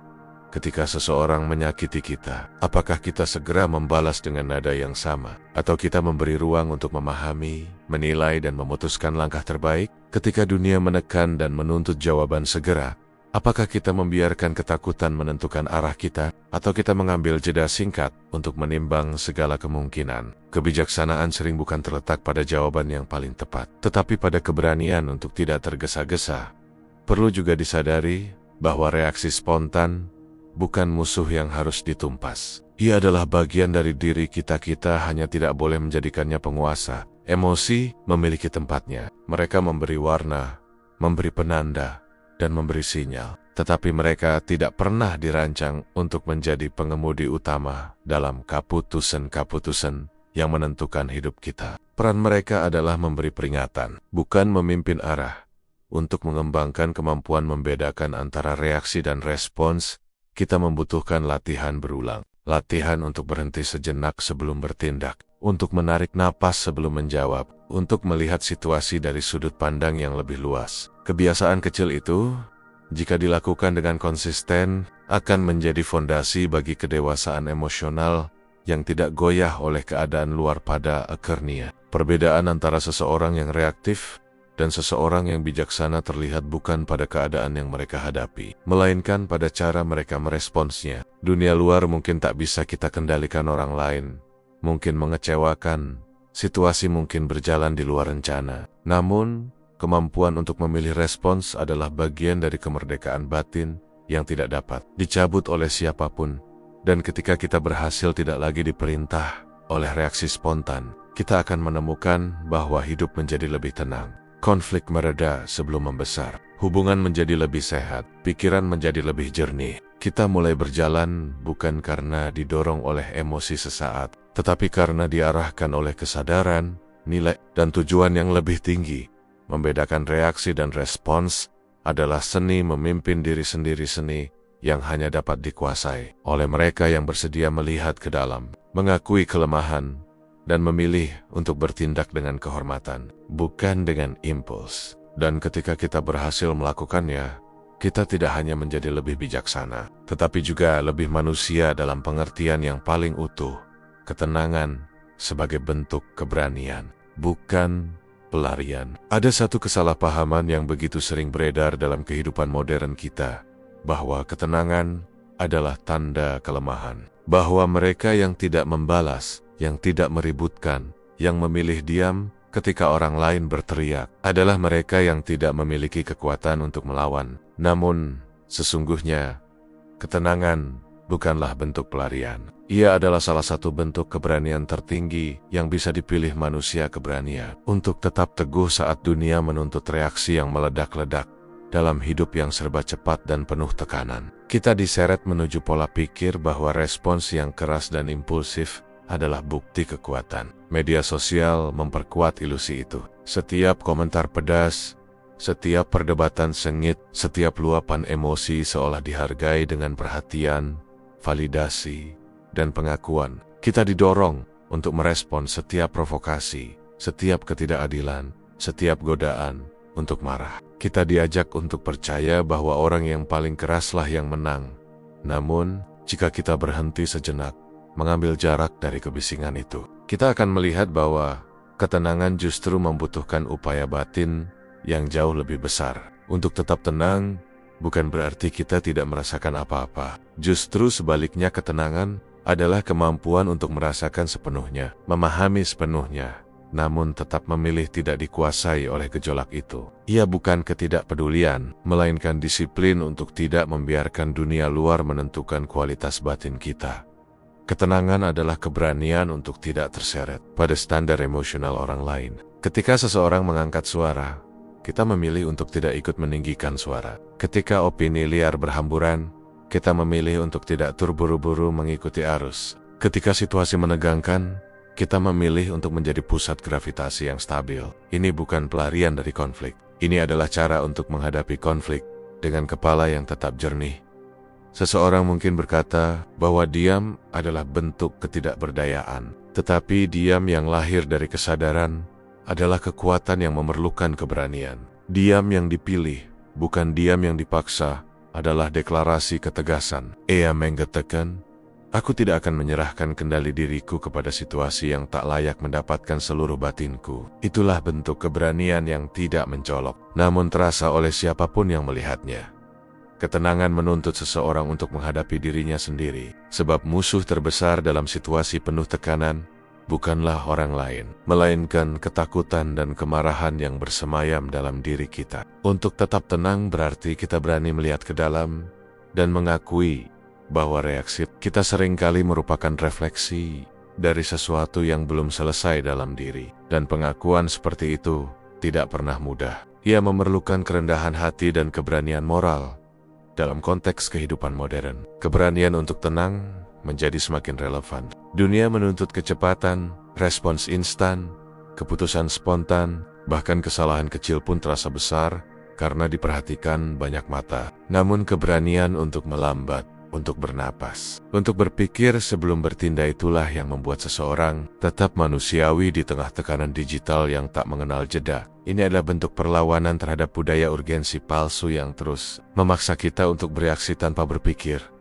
ketika seseorang menyakiti kita, apakah kita segera membalas dengan nada yang sama? Atau kita memberi ruang untuk memahami, menilai, dan memutuskan langkah terbaik? Ketika dunia menekan dan menuntut jawaban segera, apakah kita membiarkan ketakutan menentukan arah kita? Atau kita mengambil jeda singkat untuk menimbang segala kemungkinan? Kebijaksanaan sering bukan terletak pada jawaban yang paling tepat, tetapi pada keberanian untuk tidak tergesa-gesa. Perlu juga disadari bahwa reaksi spontan bukan musuh yang harus ditumpas. Ia adalah bagian dari diri kita. Kita hanya tidak boleh menjadikannya penguasa. Emosi memiliki tempatnya. Mereka memberi warna, memberi penanda, dan memberi sinyal. Tetapi mereka tidak pernah dirancang untuk menjadi pengemudi utama dalam keputusan-keputusan yang menentukan hidup kita. Peran mereka adalah memberi peringatan, bukan memimpin arah. Untuk mengembangkan kemampuan membedakan antara reaksi dan respons, kita membutuhkan latihan berulang. Latihan untuk berhenti sejenak sebelum bertindak, untuk menarik napas sebelum menjawab, untuk melihat situasi dari sudut pandang yang lebih luas. Kebiasaan kecil itu, jika dilakukan dengan konsisten, akan menjadi fondasi bagi kedewasaan emosional yang tidak goyah oleh keadaan luar pada akhirnya. Perbedaan antara seseorang yang reaktif dan seseorang yang bijaksana terlihat bukan pada keadaan yang mereka hadapi, melainkan pada cara mereka meresponsnya. Dunia luar mungkin tak bisa kita kendalikan, orang lain mungkin mengecewakan, situasi mungkin berjalan di luar rencana. Namun, kemampuan untuk memilih respons adalah bagian dari kemerdekaan batin yang tidak dapat dicabut oleh siapapun. Dan ketika kita berhasil tidak lagi diperintah oleh reaksi spontan, kita akan menemukan bahwa hidup menjadi lebih tenang. Konflik mereda sebelum membesar, hubungan menjadi lebih sehat, pikiran menjadi lebih jernih. Kita mulai berjalan bukan karena didorong oleh emosi sesaat, tetapi karena diarahkan oleh kesadaran, nilai, dan tujuan yang lebih tinggi. Membedakan reaksi dan respons adalah seni memimpin diri sendiri, seni yang hanya dapat dikuasai oleh mereka yang bersedia melihat ke dalam, mengakui kelemahan, dan memilih untuk bertindak dengan kehormatan, bukan dengan impuls. Dan ketika kita berhasil melakukannya, kita tidak hanya menjadi lebih bijaksana, tetapi juga lebih manusia dalam pengertian yang paling utuh. Ketenangan sebagai bentuk keberanian, bukan pelarian. Ada satu kesalahpahaman yang begitu sering beredar dalam kehidupan modern kita, bahwa ketenangan adalah tanda kelemahan. Bahwa mereka yang tidak membalas, yang tidak meributkan, yang memilih diam ketika orang lain berteriak, adalah mereka yang tidak memiliki kekuatan untuk melawan. Namun, sesungguhnya, ketenangan bukanlah bentuk pelarian. Ia adalah salah satu bentuk keberanian tertinggi yang bisa dipilih manusia. Keberanian untuk tetap teguh saat dunia menuntut reaksi yang meledak-ledak dalam hidup yang serba cepat dan penuh tekanan. Kita diseret menuju pola pikir bahwa respons yang keras dan impulsif adalah bukti kekuatan. Media sosial memperkuat ilusi itu. Setiap komentar pedas, setiap perdebatan sengit, setiap luapan emosi seolah dihargai dengan perhatian, validasi, dan pengakuan. Kita didorong untuk merespon setiap provokasi, setiap ketidakadilan, setiap godaan untuk marah. Kita diajak untuk percaya bahwa orang yang paling keraslah yang menang. Namun, jika kita berhenti sejenak, mengambil jarak dari kebisingan itu, kita akan melihat bahwa ketenangan justru membutuhkan upaya batin yang jauh lebih besar. Untuk tetap tenang, bukan berarti kita tidak merasakan apa-apa. Justru sebaliknya, ketenangan adalah kemampuan untuk merasakan sepenuhnya, memahami sepenuhnya, namun tetap memilih tidak dikuasai oleh gejolak itu. Ia bukan ketidakpedulian, melainkan disiplin untuk tidak membiarkan dunia luar menentukan kualitas batin kita. Ketenangan adalah keberanian untuk tidak terseret pada standar emosional orang lain. Ketika seseorang mengangkat suara, kita memilih untuk tidak ikut meninggikan suara. Ketika opini liar berhamburan, kita memilih untuk tidak terburu-buru mengikuti arus. Ketika situasi menegangkan, kita memilih untuk menjadi pusat gravitasi yang stabil. Ini bukan pelarian dari konflik. Ini adalah cara untuk menghadapi konflik dengan kepala yang tetap jernih. Seseorang mungkin berkata bahwa diam adalah bentuk ketidakberdayaan. Tetapi diam yang lahir dari kesadaran adalah kekuatan yang memerlukan keberanian. Diam yang dipilih, bukan diam yang dipaksa, adalah deklarasi ketegasan. Ia mengatakan, aku tidak akan menyerahkan kendali diriku kepada situasi yang tak layak mendapatkan seluruh batinku. Itulah bentuk keberanian yang tidak mencolok, namun terasa oleh siapapun yang melihatnya. Ketenangan menuntut seseorang untuk menghadapi dirinya sendiri, sebab musuh terbesar dalam situasi penuh tekanan bukanlah orang lain, melainkan ketakutan dan kemarahan yang bersemayam dalam diri kita. Untuk tetap tenang berarti kita berani melihat ke dalam dan mengakui bahwa reaksi kita seringkali merupakan refleksi dari sesuatu yang belum selesai dalam diri. Dan pengakuan seperti itu tidak pernah mudah. Ia memerlukan kerendahan hati dan keberanian moral. Dalam konteks kehidupan modern, keberanian untuk tenang menjadi semakin relevan. Dunia menuntut kecepatan, respons instan, keputusan spontan, bahkan kesalahan kecil pun terasa besar karena diperhatikan banyak mata. Namun keberanian untuk melambat, untuk bernapas, untuk berpikir sebelum bertindak, itulah yang membuat seseorang tetap manusiawi di tengah tekanan digital yang tak mengenal jeda. Ini adalah bentuk perlawanan terhadap budaya urgensi palsu yang terus memaksa kita untuk bereaksi tanpa berpikir.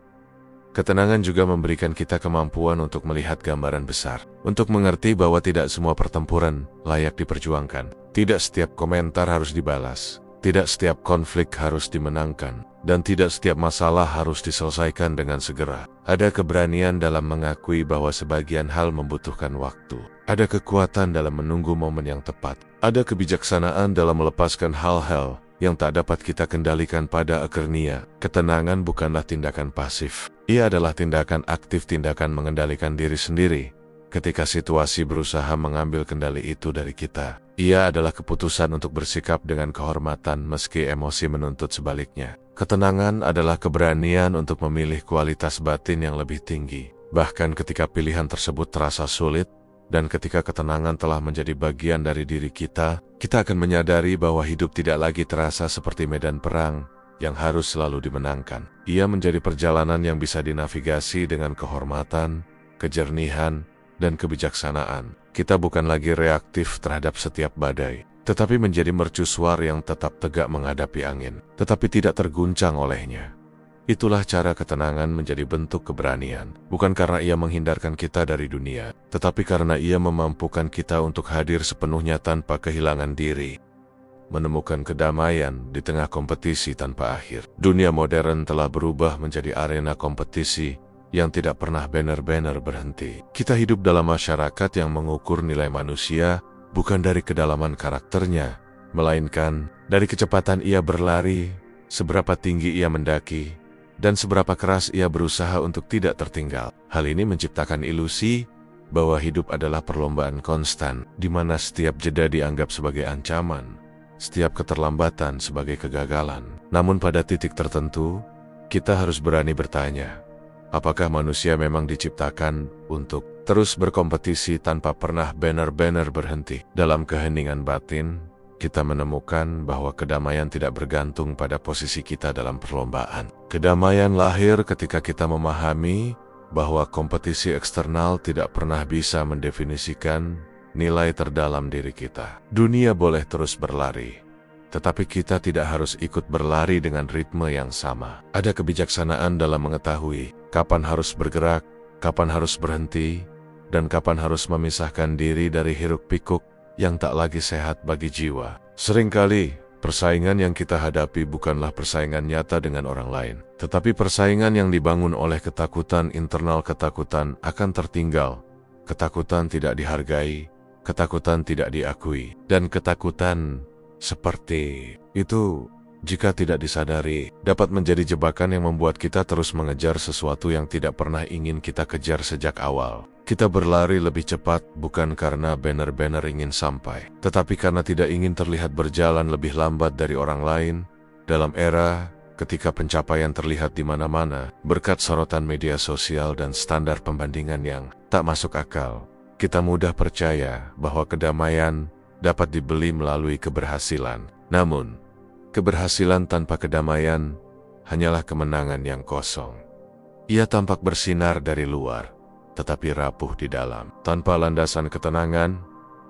Ketenangan juga memberikan kita kemampuan untuk melihat gambaran besar, untuk mengerti bahwa tidak semua pertempuran layak diperjuangkan. Tidak setiap komentar harus dibalas, tidak setiap konflik harus dimenangkan, dan tidak setiap masalah harus diselesaikan dengan segera. Ada keberanian dalam mengakui bahwa sebagian hal membutuhkan waktu. Ada kekuatan dalam menunggu momen yang tepat. Ada kebijaksanaan dalam melepaskan hal-hal yang tak dapat kita kendalikan pada akhirnya. Ketenangan bukanlah tindakan pasif. Ia adalah tindakan aktif, tindakan mengendalikan diri sendiri. Ketika situasi berusaha mengambil kendali itu dari kita, ia adalah keputusan untuk bersikap dengan kehormatan meski emosi menuntut sebaliknya. Ketenangan adalah keberanian untuk memilih kualitas batin yang lebih tinggi, Bahkan ketika pilihan tersebut terasa sulit, dan ketika ketenangan telah menjadi bagian dari diri kita akan menyadari bahwa hidup tidak lagi terasa seperti medan perang yang harus selalu dimenangkan. Ia menjadi perjalanan yang bisa dinavigasi dengan kehormatan, kejernihan, dan kebijaksanaan. Kita bukan lagi reaktif terhadap setiap badai, tetapi menjadi mercusuar yang tetap tegak menghadapi angin, tetapi tidak terguncang olehnya. Itulah cara ketenangan menjadi bentuk keberanian, bukan karena ia menghindarkan kita dari dunia, tetapi karena ia memampukan kita untuk hadir sepenuhnya tanpa kehilangan diri. Menemukan kedamaian di tengah kompetisi tanpa akhir. Dunia modern telah berubah menjadi arena kompetisi yang tidak pernah benar-benar berhenti. Kita hidup dalam masyarakat yang mengukur nilai manusia bukan dari kedalaman karakternya, melainkan dari kecepatan ia berlari, seberapa tinggi ia mendaki, dan seberapa keras ia berusaha untuk tidak tertinggal. Hal ini menciptakan ilusi bahwa hidup adalah perlombaan konstan, di mana setiap jeda dianggap sebagai ancaman, setiap keterlambatan sebagai kegagalan. Namun pada titik tertentu, kita harus berani bertanya, apakah manusia memang diciptakan untuk terus berkompetisi tanpa pernah benar-benar berhenti? Dalam keheningan batin, kita menemukan bahwa kedamaian tidak bergantung pada posisi kita dalam perlombaan. Kedamaian lahir ketika kita memahami bahwa kompetisi eksternal tidak pernah bisa mendefinisikan nilai terdalam diri kita. Dunia boleh terus berlari, tetapi kita tidak harus ikut berlari dengan ritme yang sama. Ada kebijaksanaan dalam mengetahui kapan harus bergerak, kapan harus berhenti, dan kapan harus memisahkan diri dari hiruk-pikuk yang tak lagi sehat bagi jiwa. Seringkali, persaingan yang kita hadapi bukanlah persaingan nyata dengan orang lain, tetapi persaingan yang dibangun oleh ketakutan internal, ketakutan akan tertinggal, ketakutan tidak dihargai, ketakutan tidak diakui, dan ketakutan seperti itu, jika tidak disadari, dapat menjadi jebakan yang membuat kita terus mengejar sesuatu yang tidak pernah ingin kita kejar sejak awal. Kita berlari lebih cepat bukan karena benar-benar ingin sampai, tetapi karena tidak ingin terlihat berjalan lebih lambat dari orang lain. Dalam era ketika pencapaian terlihat di mana-mana, berkat sorotan media sosial dan standar pembandingan yang tak masuk akal, kita mudah percaya bahwa kedamaian dapat dibeli melalui keberhasilan. Namun, keberhasilan tanpa kedamaian hanyalah kemenangan yang kosong. Ia tampak bersinar dari luar, tetapi rapuh di dalam. Tanpa landasan ketenangan,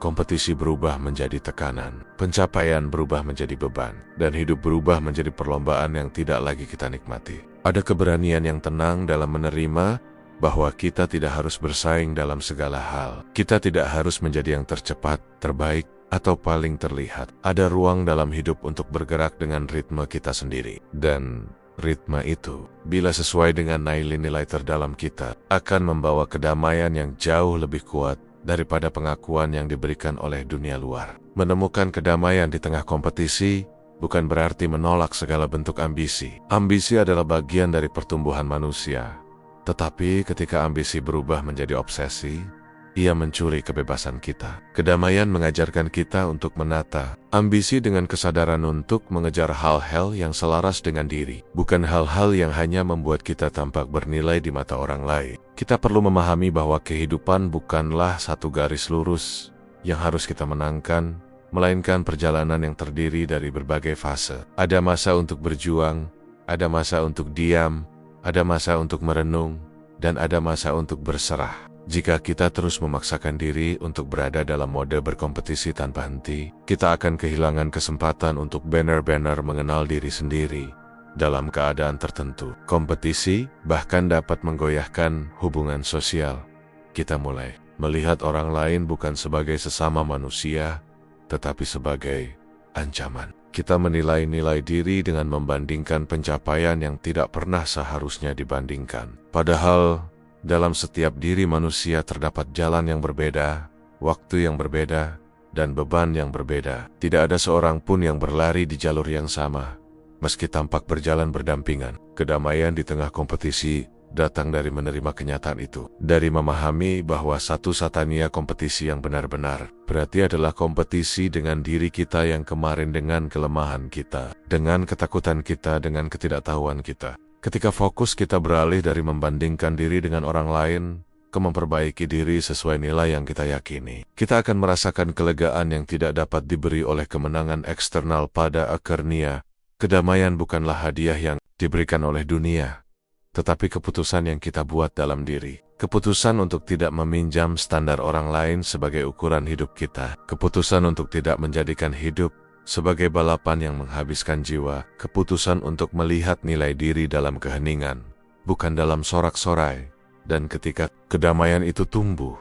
kompetisi berubah menjadi tekanan, pencapaian berubah menjadi beban, dan hidup berubah menjadi perlombaan yang tidak lagi kita nikmati. Ada keberanian yang tenang dalam menerima bahwa kita tidak harus bersaing dalam segala hal. Kita tidak harus menjadi yang tercepat, terbaik, atau paling terlihat. Ada ruang dalam hidup untuk bergerak dengan ritme kita sendiri. Dan ritme itu, bila sesuai dengan nilai-nilai terdalam kita, akan membawa kedamaian yang jauh lebih kuat daripada pengakuan yang diberikan oleh dunia luar. Menemukan kedamaian di tengah kompetisi bukan berarti menolak segala bentuk ambisi. Ambisi adalah bagian dari pertumbuhan manusia. Tetapi ketika ambisi berubah menjadi obsesi, ia mencuri kebebasan kita. Kedamaian mengajarkan kita untuk menata ambisi dengan kesadaran untuk mengejar hal-hal yang selaras dengan diri, bukan hal-hal yang hanya membuat kita tampak bernilai di mata orang lain. Kita perlu memahami bahwa kehidupan bukanlah satu garis lurus yang harus kita menangkan, melainkan perjalanan yang terdiri dari berbagai fase. Ada masa untuk berjuang, ada masa untuk diam, ada masa untuk merenung, dan ada masa untuk berserah. Jika kita terus memaksakan diri untuk berada dalam mode berkompetisi tanpa henti, kita akan kehilangan kesempatan untuk benar-benar mengenal diri sendiri. Dalam keadaan tertentu, kompetisi bahkan dapat menggoyahkan hubungan sosial. Kita mulai melihat orang lain bukan sebagai sesama manusia, tetapi sebagai ancaman. Kita menilai-nilai diri dengan membandingkan pencapaian yang tidak pernah seharusnya dibandingkan. Padahal, dalam setiap diri manusia terdapat jalan yang berbeda, waktu yang berbeda, dan beban yang berbeda. Tidak ada seorang pun yang berlari di jalur yang sama, meski tampak berjalan berdampingan. Kedamaian di tengah kompetisi datang dari menerima kenyataan itu, dari memahami bahwa satu-satunya kompetisi yang benar-benar berarti adalah kompetisi dengan diri kita yang kemarin, dengan kelemahan kita, dengan ketakutan kita, dengan ketidaktahuan kita. Ketika fokus kita beralih dari membandingkan diri dengan orang lain ke memperbaiki diri sesuai nilai yang kita yakini, kita akan merasakan kelegaan yang tidak dapat diberi oleh kemenangan eksternal. Pada akhirnya, kedamaian bukanlah hadiah yang diberikan oleh dunia, tetapi keputusan yang kita buat dalam diri. Keputusan untuk tidak meminjam standar orang lain sebagai ukuran hidup kita. Keputusan untuk tidak menjadikan hidup sebagai balapan yang menghabiskan jiwa. Keputusan untuk melihat nilai diri dalam keheningan, bukan dalam sorak-sorai. Dan ketika kedamaian itu tumbuh,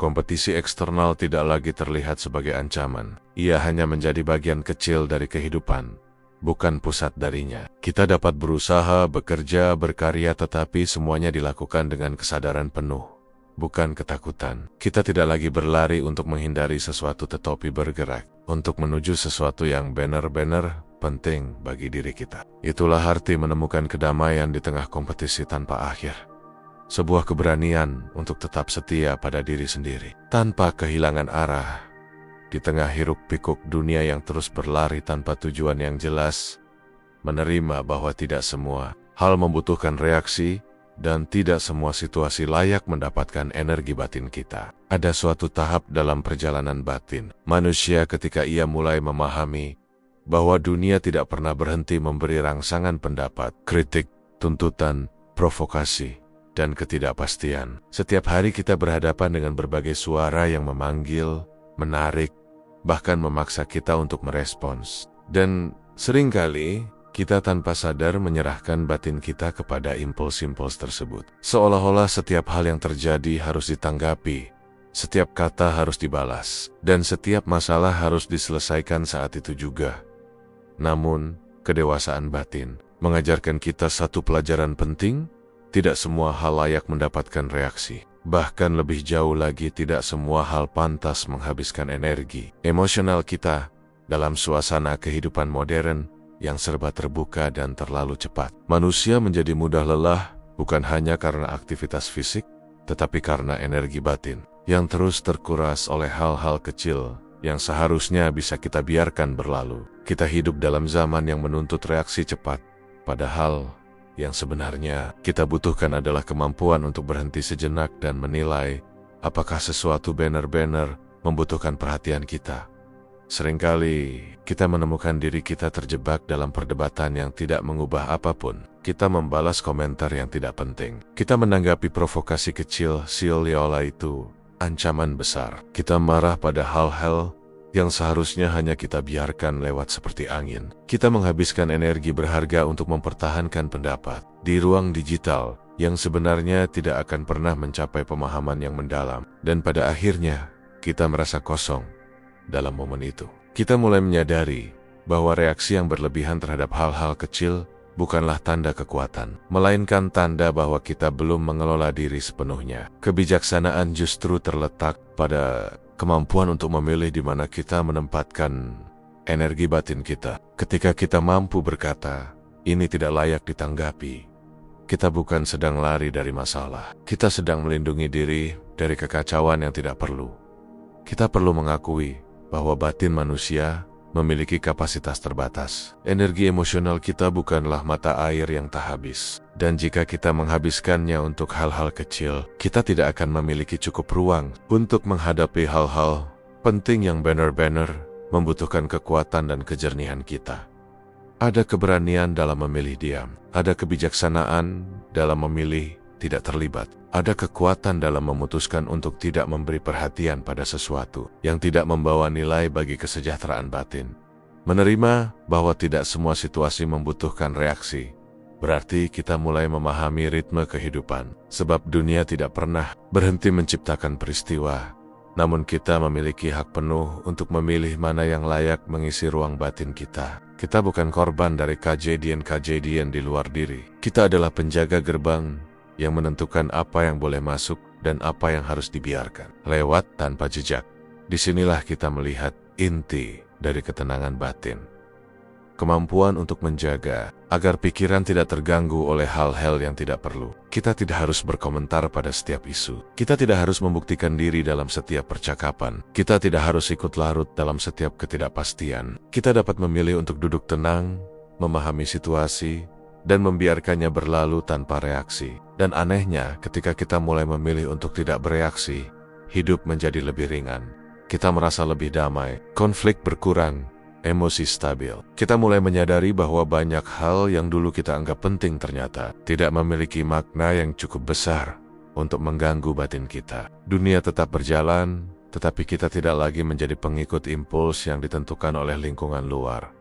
kompetisi eksternal tidak lagi terlihat sebagai ancaman. Ia hanya menjadi bagian kecil dari kehidupan, bukan pusat darinya. Kita dapat berusaha, bekerja, berkarya, tetapi semuanya dilakukan dengan kesadaran penuh, bukan ketakutan. Kita tidak lagi berlari untuk menghindari sesuatu, tetapi bergerak untuk menuju sesuatu yang benar-benar penting bagi diri kita. Itulah arti menemukan kedamaian di tengah kompetisi tanpa akhir. Sebuah keberanian untuk tetap setia pada diri sendiri, tanpa kehilangan arah. Di tengah hiruk-pikuk dunia yang terus berlari tanpa tujuan yang jelas, menerima bahwa tidak semua hal membutuhkan reaksi, dan tidak semua situasi layak mendapatkan energi batin kita. Ada suatu tahap dalam perjalanan batin manusia ketika ia mulai memahami bahwa dunia tidak pernah berhenti memberi rangsangan pendapat, kritik, tuntutan, provokasi, dan ketidakpastian. Setiap hari kita berhadapan dengan berbagai suara yang memanggil, menarik, bahkan memaksa kita untuk merespons. Dan seringkali kita tanpa sadar menyerahkan batin kita kepada impuls-impuls tersebut. Seolah-olah setiap hal yang terjadi harus ditanggapi, setiap kata harus dibalas, dan setiap masalah harus diselesaikan saat itu juga. Namun, kedewasaan batin mengajarkan kita satu pelajaran penting: tidak semua hal layak mendapatkan reaksi. Bahkan lebih jauh lagi, tidak semua hal pantas menghabiskan energi emosional kita dalam suasana kehidupan modern yang serba terbuka dan terlalu cepat. Manusia menjadi mudah lelah bukan hanya karena aktivitas fisik, tetapi karena energi batin yang terus terkuras oleh hal-hal kecil yang seharusnya bisa kita biarkan berlalu. Kita hidup dalam zaman yang menuntut reaksi cepat, padahal yang sebenarnya kita butuhkan adalah kemampuan untuk berhenti sejenak dan menilai apakah sesuatu benar-benar membutuhkan perhatian kita. Seringkali kita menemukan diri kita terjebak dalam perdebatan yang tidak mengubah apapun. Kita membalas komentar yang tidak penting. Kita menanggapi provokasi kecil, seolah-olah itu ancaman besar. Kita marah pada hal-hal yang seharusnya hanya kita biarkan lewat seperti angin. Kita menghabiskan energi berharga untuk mempertahankan pendapat di ruang digital yang sebenarnya tidak akan pernah mencapai pemahaman yang mendalam. Dan pada akhirnya, kita merasa kosong dalam momen itu. Kita mulai menyadari bahwa reaksi yang berlebihan terhadap hal-hal kecil bukanlah tanda kekuatan, melainkan tanda bahwa kita belum mengelola diri sepenuhnya. Kebijaksanaan justru terletak pada kemampuan untuk memilih di mana kita menempatkan energi batin kita. Ketika kita mampu berkata, "Ini tidak layak ditanggapi," kita bukan sedang lari dari masalah. Kita sedang melindungi diri dari kekacauan yang tidak perlu. Kita perlu mengakui bahwa batin manusia memiliki kapasitas terbatas. Energi emosional kita bukanlah mata air yang tak habis. Dan jika kita menghabiskannya untuk hal-hal kecil, kita tidak akan memiliki cukup ruang untuk menghadapi hal-hal penting yang benar-benar membutuhkan kekuatan dan kejernihan kita. Ada keberanian dalam memilih diam. Ada kebijaksanaan dalam memilih tidak terlibat. Ada kekuatan dalam memutuskan untuk tidak memberi perhatian pada sesuatu yang tidak membawa nilai bagi kesejahteraan batin. Menerima bahwa tidak semua situasi membutuhkan reaksi berarti kita mulai memahami ritme kehidupan. Sebab dunia tidak pernah berhenti menciptakan peristiwa, namun kita memiliki hak penuh untuk memilih mana yang layak mengisi ruang batin kita. Kita bukan korban dari kejadian-kejadian di luar diri. Kita adalah penjaga gerbang yang menentukan apa yang boleh masuk dan apa yang harus dibiarkan lewat tanpa jejak. Disinilah kita melihat inti dari ketenangan batin. Kemampuan untuk menjaga agar pikiran tidak terganggu oleh hal-hal yang tidak perlu. Kita tidak harus berkomentar pada setiap isu. Kita tidak harus membuktikan diri dalam setiap percakapan. Kita tidak harus ikut larut dalam setiap ketidakpastian. Kita dapat memilih untuk duduk tenang, memahami situasi, dan membiarkannya berlalu tanpa reaksi. Dan anehnya, ketika kita mulai memilih untuk tidak bereaksi, hidup menjadi lebih ringan. Kita merasa lebih damai, konflik berkurang, emosi stabil. Kita mulai menyadari bahwa banyak hal yang dulu kita anggap penting ternyata tidak memiliki makna yang cukup besar untuk mengganggu batin kita. Dunia tetap berjalan, tetapi kita tidak lagi menjadi pengikut impuls yang ditentukan oleh lingkungan luar.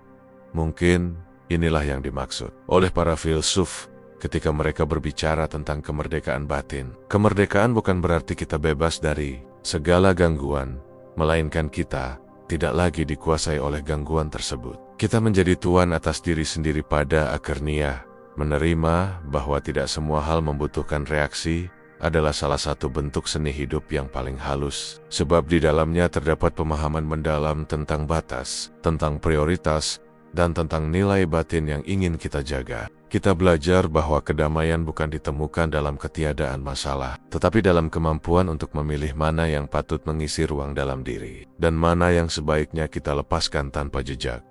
Mungkin inilah yang dimaksud oleh para filsuf ketika mereka berbicara tentang kemerdekaan batin. Kemerdekaan bukan berarti kita bebas dari segala gangguan, melainkan kita tidak lagi dikuasai oleh gangguan tersebut. Kita menjadi tuan atas diri sendiri pada akhirnya, menerima bahwa tidak semua hal membutuhkan reaksi adalah salah satu bentuk seni hidup yang paling halus. Sebab di dalamnya terdapat pemahaman mendalam tentang batas, tentang prioritas, dan tentang nilai batin yang ingin kita jaga. Kita belajar bahwa kedamaian bukan ditemukan dalam ketiadaan masalah, tetapi dalam kemampuan untuk memilih mana yang patut mengisi ruang dalam diri, dan mana yang sebaiknya kita lepaskan tanpa jejak.